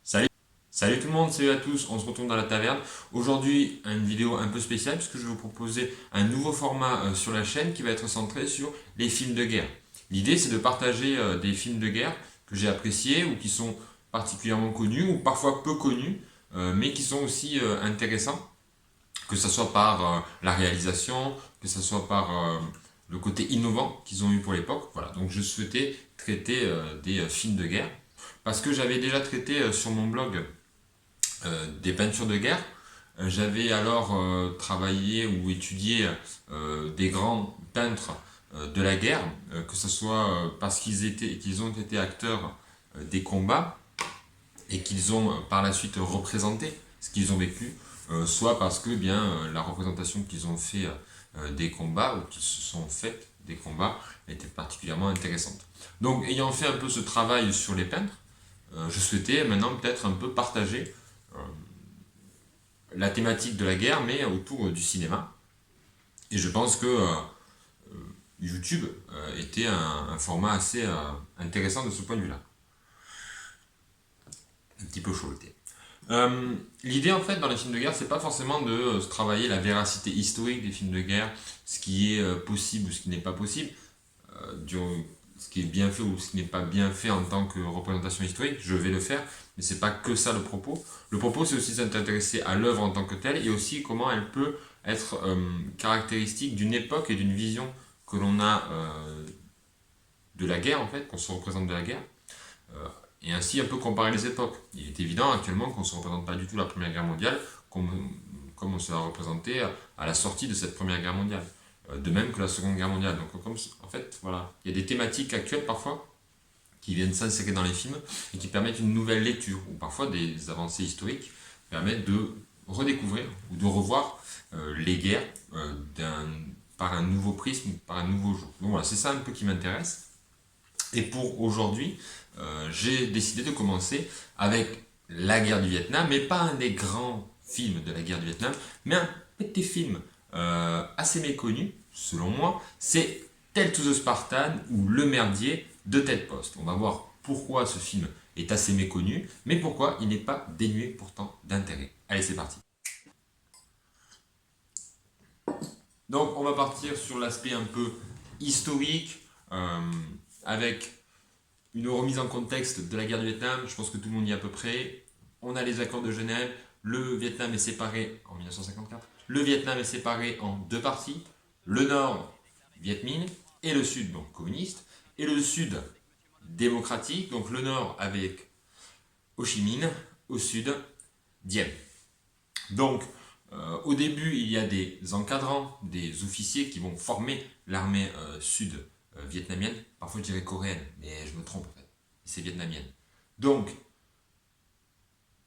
Salut, salut tout le monde, salut à tous, on se retrouve dans la taverne. Aujourd'hui, une vidéo un peu spéciale puisque je vais vous proposer un nouveau format sur la chaîne qui va être centré sur les films de guerre. L'idée, c'est de partager des films de guerre que j'ai appréciés ou qui sont particulièrement connus ou parfois peu connus, mais qui sont aussi intéressants, que ce soit par la réalisation, que ce soit par le côté innovant qu'ils ont eu pour l'époque. Voilà, donc je souhaitais traiter des films de guerre parce que j'avais déjà traité sur mon blog des peintures de guerre. J'avais alors travaillé ou étudié des grands peintres de la guerre, que ce soit parce qu'ils ont été acteurs des combats et qu'ils ont par la suite représenté ce qu'ils ont vécu, soit parce que la représentation qu'ils ont fait des combats ou qu'ils se sont fait des combats était particulièrement intéressante. Donc ayant fait un peu ce travail sur les peintres, je souhaitais maintenant peut-être un peu partager la thématique de la guerre, mais autour du cinéma. Et je pense que YouTube était un format assez intéressant de ce point de vue-là. Un petit peu chaud était. L'idée en fait dans les films de guerre, c'est pas forcément de travailler la véracité historique des films de guerre, ce qui est possible ou ce qui n'est pas possible, ce qui est bien fait ou ce qui n'est pas bien fait en tant que représentation historique. Je vais le faire, mais c'est pas que ça le propos. Le propos, c'est aussi de s'intéresser à l'œuvre en tant que telle et aussi comment elle peut être caractéristique d'une époque et d'une vision que l'on a de la guerre en fait, qu'on se représente de la guerre. Et ainsi un peu comparer les époques. Il est évident actuellement qu'on ne se représente pas du tout la Première Guerre mondiale comme on se l'a représenté à la sortie de cette Première Guerre mondiale. De même que la Seconde Guerre mondiale. Donc en fait, voilà, il y a des thématiques actuelles parfois qui viennent s'insérer dans les films et qui permettent une nouvelle lecture, ou parfois des avancées historiques permettent de redécouvrir ou de revoir les guerres par un nouveau prisme, par un nouveau jour. Donc voilà, c'est ça un peu qui m'intéresse. Et pour aujourd'hui, j'ai décidé de commencer avec la guerre du Vietnam, mais pas un des grands films de la guerre du Vietnam, mais un petit film assez méconnu, selon moi, c'est Tale to the Spartan ou Le Merdier de Ted Post. On va voir pourquoi ce film est assez méconnu, mais pourquoi il n'est pas dénué pourtant d'intérêt. Allez, c'est parti. Donc on va partir sur l'aspect un peu historique, avec une remise en contexte de la guerre du Vietnam. Je pense que tout le monde y est à peu près. On a les accords de Genève. Le Vietnam est séparé en 1954. Le Vietnam est séparé en deux parties. Le Nord, Viet Minh, et le Sud, donc communiste. Et le Sud, démocratique. Donc le Nord avec Ho Chi Minh, au Sud, Diem. Donc au début, il y a des encadrants, des officiers qui vont former l'armée sud-vietnamienne. Parfois je dirais coréenne, mais je me trompe en fait. C'est vietnamienne. Donc, à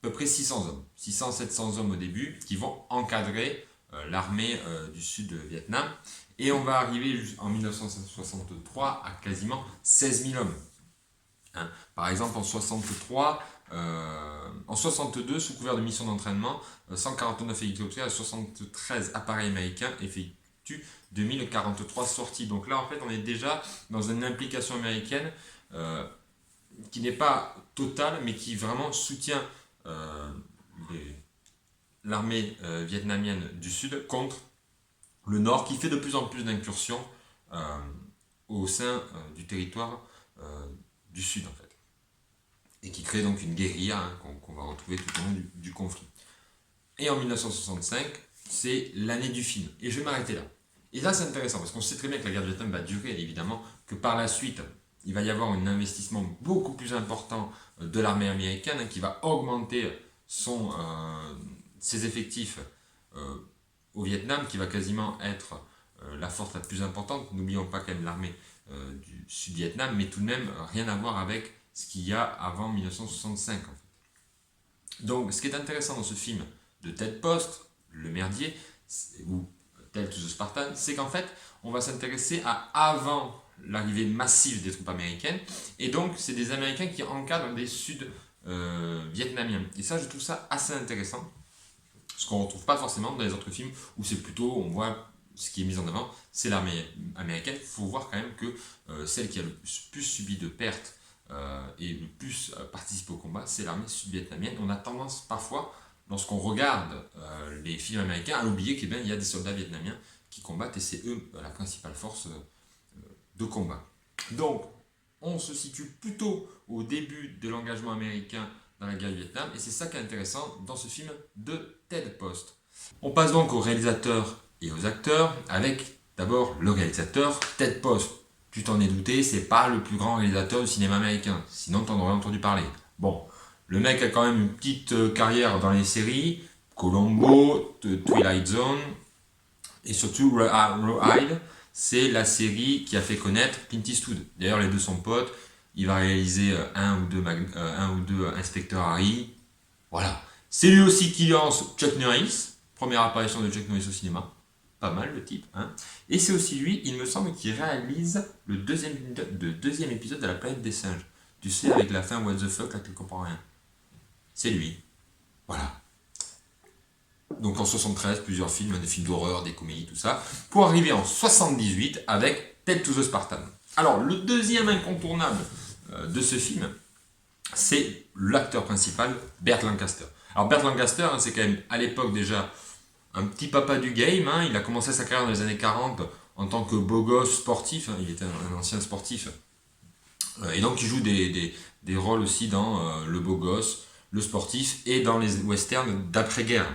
peu près 600 hommes, 600-700 hommes au début, qui vont encadrer l'armée du sud-Vietnam. Et on va arriver en 1963 à quasiment 16 000 hommes. Hein. Par exemple, en 63, en 62, sous couvert de mission d'entraînement, 149 hélicoptères et 73 appareils américains effectuent 2043 sorties. Donc là, en fait, on est déjà dans une implication américaine qui n'est pas totale, mais qui vraiment soutient l'armée vietnamienne du Sud contre le Nord, qui fait de plus en plus d'incursions au sein du territoire du Sud, en fait. Et qui crée donc une guérilla qu'on va retrouver tout au long du conflit. Et en 1965, c'est l'année du film. Et je vais m'arrêter là. Et là, c'est intéressant, parce qu'on sait très bien que la guerre du Vietnam va durer, évidemment, que par la suite, il va y avoir un investissement beaucoup plus important de l'armée américaine, qui va augmenter ses effectifs au Vietnam, qui va quasiment être la force la plus importante. N'oublions pas quand même l'armée du Sud-Vietnam, mais tout de même rien à voir avec ce qu'il y a avant 1965 en fait. Donc ce qui est intéressant dans ce film de Ted Post, Le Merdier, ou Tale to the Spartan, c'est qu'en fait, on va s'intéresser à avant l'arrivée massive des troupes américaines, et donc c'est des Américains qui encadrent des Sud-Vietnamiens. Et ça, je trouve ça assez intéressant, ce qu'on ne retrouve pas forcément dans les autres films, où c'est plutôt, on voit ce qui est mis en avant, c'est l'armée américaine. Il faut voir quand même que celle qui a le plus subi de pertes et le plus participé au combat, c'est l'armée sud-vietnamienne. On a tendance parfois, lorsqu'on regarde les films américains, à l'oublier qu'il y a des soldats vietnamiens qui combattent, et c'est eux la principale force de combat. Donc, on se situe plutôt au début de l'engagement américain dans la guerre du Vietnam, et c'est ça qui est intéressant dans ce film de Ted Post. On passe donc au réalisateur et aux acteurs, avec d'abord le réalisateur, Ted Post. Tu t'en es douté, c'est pas le plus grand réalisateur du cinéma américain, sinon t'en aurais entendu parler. Bon, le mec a quand même une petite carrière dans les séries, Columbo, Twilight Zone, et surtout Rawhide, c'est la série qui a fait connaître Clint Eastwood. D'ailleurs, les deux sont potes. Il va réaliser un ou deux Inspecteur Harry. Voilà. C'est lui aussi qui lance Chuck Norris. Première apparition de Chuck Norris au cinéma. Pas mal le type. Hein. Et c'est aussi lui, il me semble, qui réalise le deuxième épisode de La Planète des Singes. Tu sais, avec la fin What the fuck, là tu ne comprends rien. C'est lui. Voilà. Donc en 73, plusieurs films, des films d'horreur, des comédies, tout ça, pour arriver en 78 avec Tale to the Spartan. Alors, le deuxième incontournable de ce film, c'est l'acteur principal, Burt Lancaster. Alors Burt Lancaster, c'est quand même à l'époque déjà un petit papa du game, il a commencé sa carrière dans les années 40 en tant que beau gosse sportif, il était un ancien sportif, et donc il joue des rôles aussi dans le beau gosse, le sportif, et dans les westerns d'après-guerre.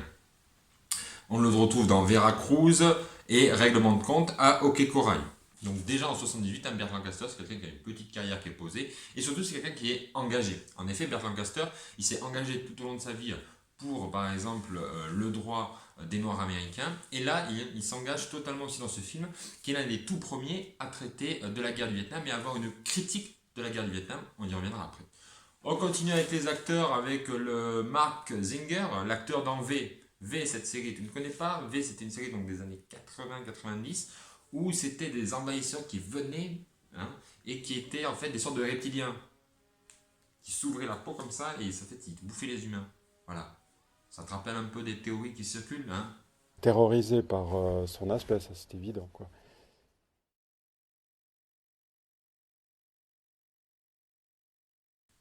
On le retrouve dans Veracruz et Règlement de compte à Hockey Corail. Donc déjà en 78, Burt Lancaster, c'est quelqu'un qui a une petite carrière qui est posée, et surtout c'est quelqu'un qui est engagé. En effet, Burt Lancaster, il s'est engagé tout au long de sa vie pour, par exemple, le droit des Noirs américains, et là, il s'engage totalement aussi dans ce film, qui est l'un des tout premiers à traiter de la guerre du Vietnam et à avoir une critique de la guerre du Vietnam. On y reviendra après. On continue avec les acteurs, avec le Mark Zinger, l'acteur dans V. V, cette série, tu ne connais pas? V, c'était une série donc, des années 80-90 où c'était des envahisseurs qui venaient et qui étaient en fait des sortes de reptiliens qui s'ouvraient la peau comme ça et en fait, ils bouffaient les humains. Voilà. Ça te rappelle un peu des théories qui circulent, Terrorisé par son aspect, ça c'est évident, quoi.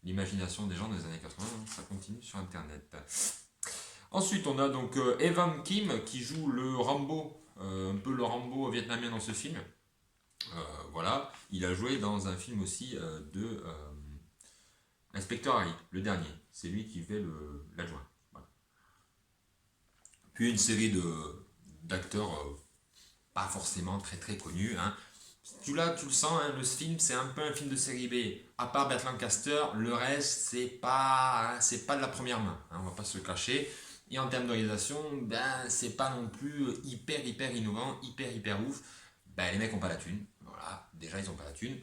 L'imagination des gens des années 80, ça continue sur Internet. Ensuite, on a donc Evan Kim qui joue le Rambo, un peu le Rambo vietnamien dans ce film. Voilà, il a joué dans un film aussi de Inspecteur Harry, le dernier. C'est lui qui fait l'adjoint. Voilà. Puis une série d'acteurs pas forcément très très connus. Tu le sens, le film c'est un peu un film de série B. À part Burt Lancaster, le reste c'est pas de la première main. On va pas se le cacher. Et en termes d'organisation, c'est pas non plus hyper innovant, hyper ouf. Les mecs ont pas la thune. Voilà, déjà ils ont pas la thune.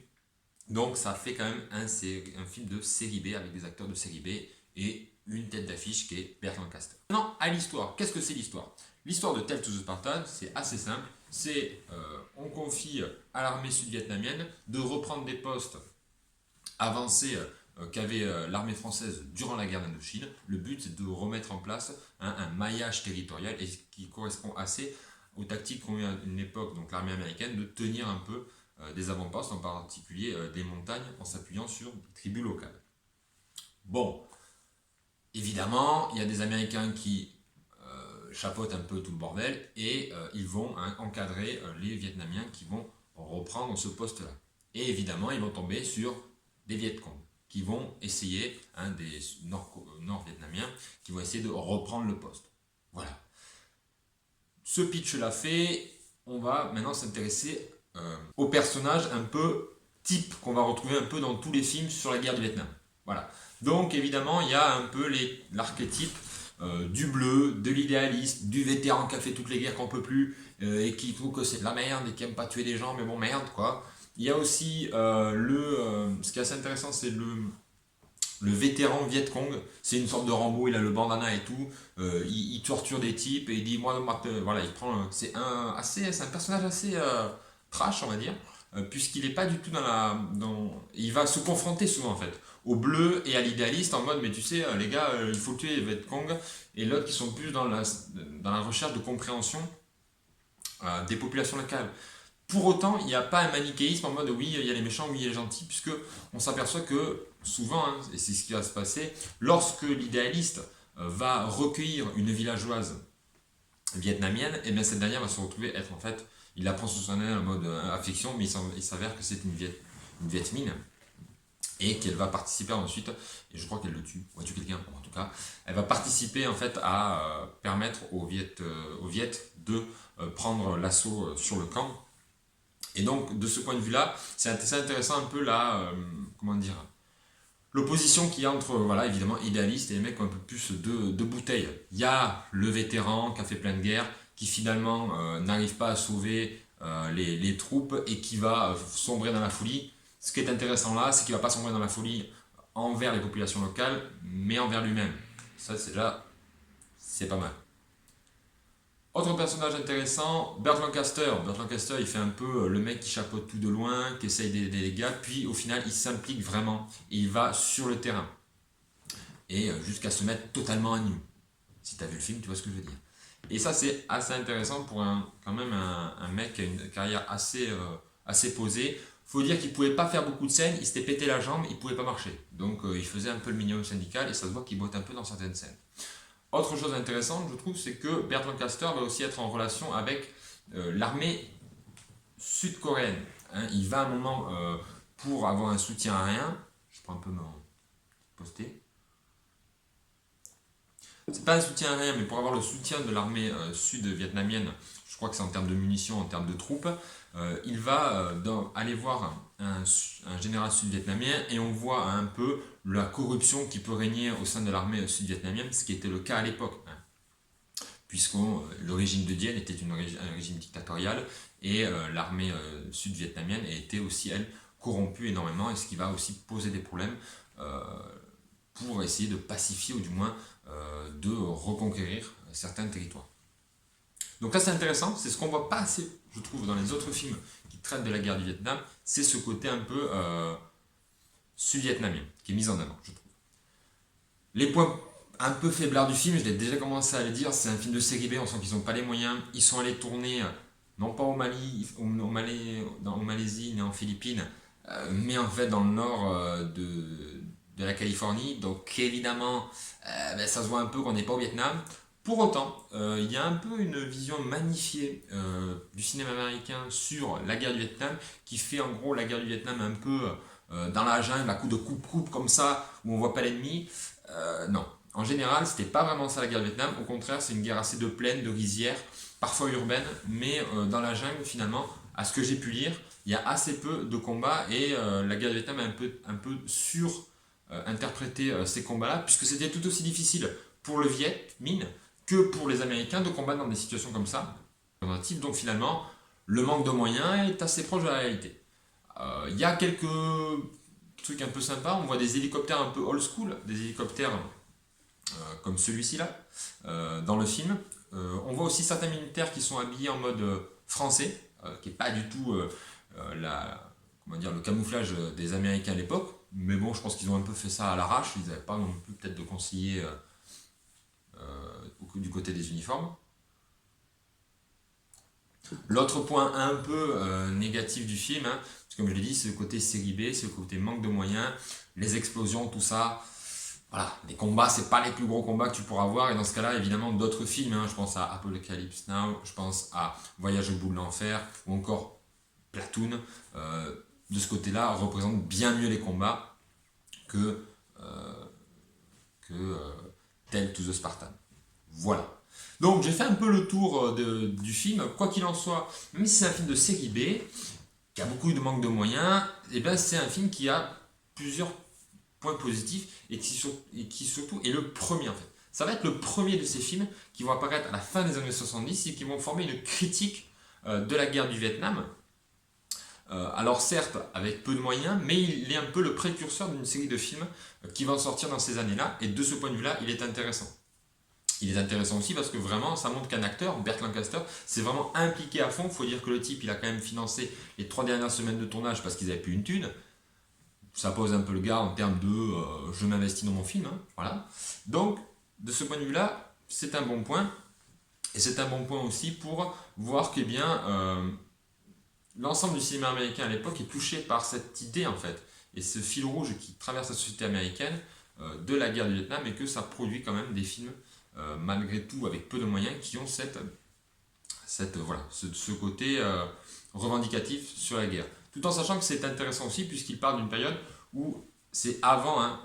Donc ça fait quand même un film de série B avec des acteurs de série B et une tête d'affiche qui est Burt Lancaster. Maintenant, à l'histoire. Qu'est-ce que c'est l'histoire? L'histoire de Tale to the Spartan, c'est assez simple. On confie à l'armée sud-vietnamienne de reprendre des postes avancés qu'avait l'armée française durant la guerre d'Indochine. Le but, c'est de remettre en place un maillage territorial et qui correspond assez aux tactiques qu'ont eu à une époque donc l'armée américaine de tenir un peu des avant-postes, en particulier des montagnes, en s'appuyant sur des tribus locales. Bon, évidemment, il y a des Américains qui chapeautent un peu tout le bordel et ils vont encadrer les Vietnamiens qui vont reprendre ce poste-là. Et évidemment, ils vont tomber sur des Vietcong qui vont essayer, des Nord-Vietnamiens, qui vont essayer de reprendre le poste. Voilà. Ce pitch-là fait, on va maintenant s'intéresser aux personnages un peu type qu'on va retrouver un peu dans tous les films sur la guerre du Vietnam. Voilà. Donc évidemment, il y a un peu l'archétype du bleu, de l'idéaliste, du vétéran qui a fait toutes les guerres qu'on peut plus et qui trouve que c'est de la merde et qui aime pas tuer des gens, mais bon, merde quoi. Il y a aussi ce qui est assez intéressant, c'est le vétéran Viet Cong. C'est une sorte de Rambo, il a le bandana et tout. Il torture des types et il dit voilà, il prend. C'est un personnage assez trash, on va dire, puisqu'il n'est pas du tout il va se confronter souvent en fait au bleu et à l'idéaliste en mode mais tu sais les gars il faut tuer les Viet Cong et l'autre qui sont plus dans la recherche de compréhension des populations locales. Pour autant, il n'y a pas un manichéisme en mode oui, il y a les méchants, oui, il y a les gentils, puisque on s'aperçoit que souvent, hein, et c'est ce qui va se passer, lorsque l'idéaliste va recueillir une villageoise vietnamienne, et bien cette dernière va se retrouver être en fait, il la prend sous son aile en mode affection, mais il s'avère que c'est une Vietmine, et qu'elle va participer ensuite, et je crois qu'elle le tue, ou elle tue quelqu'un, en tout cas, elle va participer en fait à permettre aux Viet de prendre l'assaut sur le camp. Et donc, de ce point de vue-là, c'est assez intéressant un peu comment dire, l'opposition qu'il y a entre, voilà, évidemment, idéalistes et les mecs qui ont un peu plus de bouteilles. Il y a le vétéran qui a fait plein de guerres, qui finalement n'arrive pas à sauver les troupes et qui va sombrer dans la folie. Ce qui est intéressant là, c'est qu'il ne va pas sombrer dans la folie envers les populations locales, mais envers lui-même. Ça, c'est pas mal. Autre personnage intéressant, Burt Lancaster. Burt Lancaster, il fait un peu le mec qui chapeaute tout de loin, qui essaye d'aider les gars, puis au final, il s'implique vraiment et il va sur le terrain. Et jusqu'à se mettre totalement à nu. Si tu as vu le film, tu vois ce que je veux dire. Et ça, c'est assez intéressant pour quand même un mec qui a une carrière assez posée. Faut dire qu'il pouvait pas faire beaucoup de scènes, il s'était pété la jambe, il pouvait pas marcher. Donc il faisait un peu le minimum syndical et ça se voit qu'il botte un peu dans certaines scènes. Autre chose intéressante, je trouve, c'est que Burt Lancaster va aussi être en relation avec l'armée sud-coréenne. Hein, il va à un moment pour avoir un soutien aérien. Je prends un peu mon poster. C'est pas un soutien aérien, mais pour avoir le soutien de l'armée sud-vietnamienne, je crois que c'est en termes de munitions, en termes de troupes, il va aller voir un général sud-vietnamien et on voit un peu la corruption qui peut régner au sein de l'armée sud-vietnamienne, ce qui était le cas à l'époque, hein, puisque le régime de Dien était un régime dictatorial et l'armée sud-vietnamienne était aussi, elle, corrompue énormément, et ce qui va aussi poser des problèmes pour essayer de pacifier ou du moins de reconquérir certains territoires. Donc là c'est intéressant, c'est ce qu'on voit pas assez, je trouve, dans les autres films qui traitent de la guerre du Vietnam, c'est ce côté un peu sud-vietnamien qui est mis en avant, je trouve. Les points un peu faiblards du film, je l'ai déjà commencé à le dire, c'est un film de série B, on sent qu'ils n'ont pas les moyens, ils sont allés tourner, non pas au Malaisie ni en Philippines, mais en fait dans le nord de la Californie, donc évidemment ça se voit un peu qu'on n'est pas au Vietnam. Pour autant, il y a un peu une vision magnifiée du cinéma américain sur la guerre du Vietnam, qui fait en gros la guerre du Vietnam un peu dans la jungle, à coup de coupe-coupe comme ça, où on voit pas l'ennemi. Non, en général, c'était pas vraiment ça la guerre du Vietnam, au contraire, c'est une guerre assez de plaine, de rizières, parfois urbaine, mais dans la jungle finalement, à ce que j'ai pu lire, il y a assez peu de combats et la guerre du Vietnam a un peu sur-interprété ces combats-là, puisque c'était tout aussi difficile pour le Viet Minh que pour les Américains de combattre dans des situations comme ça. Donc finalement, le manque de moyens est assez proche de la réalité. Il y a quelques trucs un peu sympas, on voit des hélicoptères un peu old school, des hélicoptères comme celui-ci là, dans le film. On voit aussi certains militaires qui sont habillés en mode français, qui n'est pas du tout le camouflage des Américains à l'époque, mais bon, je pense qu'ils ont un peu fait ça à l'arrache, ils n'avaient pas non plus peut-être de conseiller du côté des uniformes. L'autre point un peu négatif du film, hein, comme je l'ai dit, c'est le côté série B, c'est le côté manque de moyens, les explosions, tout ça. Voilà, les combats, c'est pas les plus gros combats que tu pourras voir, et dans ce cas-là, évidemment, d'autres films, hein, je pense à Apocalypse Now, je pense à Voyage au bout de l'enfer, ou encore Platoon, de ce côté-là, représentent bien mieux les combats que Tale to the Spartan. Voilà. Donc j'ai fait un peu le tour du film. Quoi qu'il en soit, même si c'est un film de série B, qui a beaucoup de manque de moyens, et ben c'est un film qui a plusieurs points positifs et qui surtout est le premier en fait. Ça va être le premier de ces films qui vont apparaître à la fin des années 70 et qui vont former une critique de la guerre du Vietnam. Alors certes, avec peu de moyens, mais il est un peu le précurseur d'une série de films qui va sortir dans ces années-là, et de ce point de vue-là, il est intéressant. Il est intéressant aussi parce que vraiment, ça montre qu'un acteur, Burt Lancaster, s'est vraiment impliqué à fond. Il faut dire que le type, il a quand même financé les 3 dernières semaines de tournage parce qu'ils n'avaient plus une thune. Ça pose un peu le gars en termes de je m'investis dans mon film. Hein, voilà. Donc, de ce point de vue-là, c'est un bon point. Et c'est un bon point aussi pour voir que bien, l'ensemble du cinéma américain à l'époque est touché par cette idée en fait. Et ce fil rouge qui traverse la société américaine de la guerre du Vietnam et que ça produit quand même des films malgré tout avec peu de moyens qui ont voilà, ce côté revendicatif sur la guerre. Tout en sachant que c'est intéressant aussi puisqu'il parle d'une période où c'est avant hein,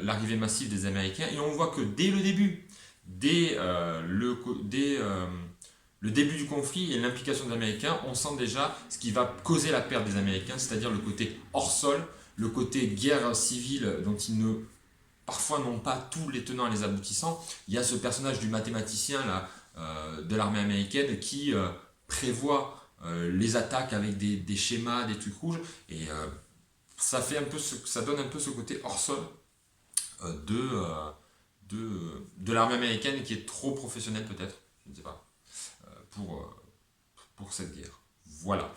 l'arrivée massive des Américains et on voit que dès le début, dès le début du conflit et l'implication des Américains, on sent déjà ce qui va causer la perte des Américains, c'est-à-dire le côté hors sol, le côté guerre civile dont ils ne parfois n'ont pas tous les tenants et les aboutissants. Il y a ce personnage du mathématicien là, de l'armée américaine qui prévoit les attaques avec des schémas, des trucs rouges, et ça, fait un peu ça donne un peu ce côté hors sol de l'armée américaine qui est trop professionnelle peut-être, je ne sais pas, pour cette guerre. Voilà.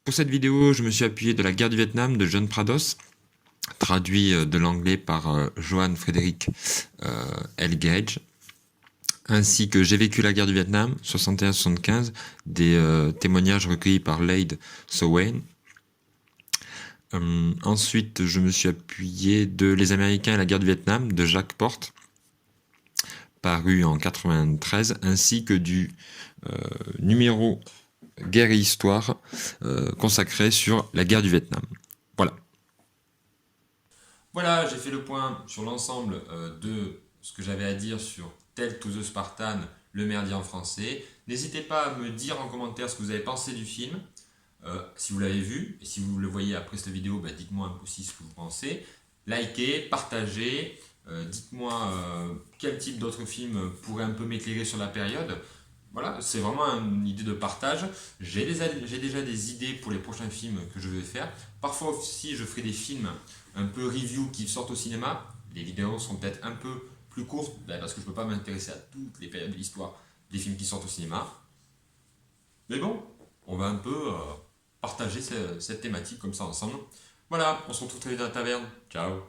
Pour cette vidéo, je me suis appuyé de La guerre du Vietnam de John Prados, traduit de l'anglais par Johann Frederick L. Gage, ainsi que J'ai vécu la guerre du Vietnam, 61-75, des témoignages recueillis par Lade Sowain. Ensuite, je me suis appuyé de Les Américains et la guerre du Vietnam de Jacques Porte, paru en 93, ainsi que du numéro Guerre et Histoire consacré sur la guerre du Vietnam. Voilà. Voilà, j'ai fait le point sur l'ensemble de ce que j'avais à dire sur Tale to the Spartan, le merdier en français. N'hésitez pas à me dire en commentaire ce que vous avez pensé du film, si vous l'avez vu, et si vous le voyez après cette vidéo, bah, dites-moi aussi ce que vous pensez. Likez, partagez, dites-moi quel type d'autres films pourrait un peu m'éclairer sur la période. Voilà, c'est vraiment une idée de partage. J'ai déjà des idées pour les prochains films que je vais faire. Parfois aussi, je ferai des films un peu review qui sortent au cinéma. Les vidéos seront peut-être un peu plus courtes, parce que je ne peux pas m'intéresser à toutes les périodes de l'histoire des films qui sortent au cinéma. Mais bon, on va un peu partager cette thématique comme ça ensemble. Voilà, on se retrouve très vite dans la taverne. Ciao.